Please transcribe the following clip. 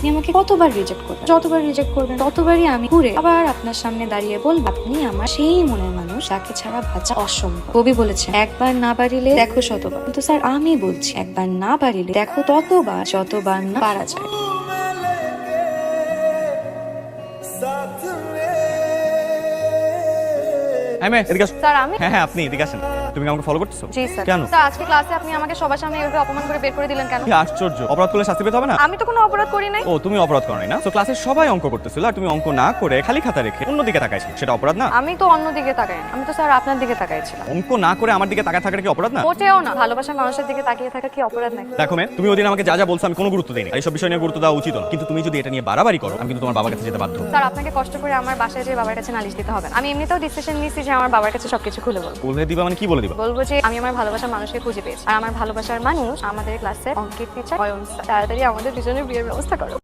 আপনি আমাকে কতবার রিজেক্ট করবেন, যতবার রিজেক্ট করবেন ততবারই আমি ঘুরে আবার আপনার সামনে দাঁড়িয়ে বলবো আপনি আমার সেই মনের মানুষ যাকে ছাড়া বাঁচা অসম্ভব। কবি বলেছেন একবার না বাড়িলে দেখো শতবার, কিন্তু স্যার আমি বলছি একবার না বাড়িলে দেখো ততবার যতবার না পারা যায়। স্যার আমি হ্যাঁ আপনি এদিকে আসেন। তুমি আমাকে ফলো করতেছো? জি স্যার। কেন? স্যার আজকে ক্লাসে আপনি আমাকে সবার সামনে এভাবে অপমান করে বের করে দিলেন কেন? কি আশ্চর্য, অপরাধ করলে শাস্তি পেতে হবে না? আমি তো কোনো অপরাধ করি নাই। ও তুমি অপরাধ করো নাই না? তো ক্লাসের সবাই অঙ্ক করতেছিল আর তুমি অঙ্ক না করে খালি খাতা রেখে অন্যদিকে তাকাইছো, সেটা অপরাধ না? আমি তো অন্য দিকে তাকাইনি, আমি তো স্যার আপনার দিকে তাকাইছিলাম। অঙ্ক না করে আমার দিকে তাকায় থাকাটা কি অপরাধ না? মোটেও না, ভালোবাসার মানুষের দিকে তাকিয়ে থাকা কি অপরাধ নাকি? দেখো মেয়ে, তুমি ওদিন আমাকে যা যা বলছো আমি কোনো গুরুত্ব দিইনি, এইসব বিষয় নিয়ে গুরুত্ব দেওয়া উচিত না। কিন্তু তুমি যদি এটা নিয়ে বাড়াবাড়ি করো আমি কিন্তু তোমার বাবার কাছে যেতে বাধ্য হবো। স্যার আপনাকে কষ্ট করে আমার বাসায় যে বাবার কাছে নালিশ দিতে হবে না। আমি এমনিতেও ডিসিশন নিয়েছি যে আমার বাবার কাছে সবকিছু খুলে বলবো। বলে দিবা মানে কি বলে দিবা? বলবো যে আমি আমার ভালোবাসার মানুষকে খুঁজে পেয়েছি, আর আমার ভালোবাসার মানুষ আমাদের ক্লাসে অঙ্কের টিচার অয়ন স্যার। তাড়াতাড়ি আমাদের দুজনের বিয়ের ব্যবস্থা করো।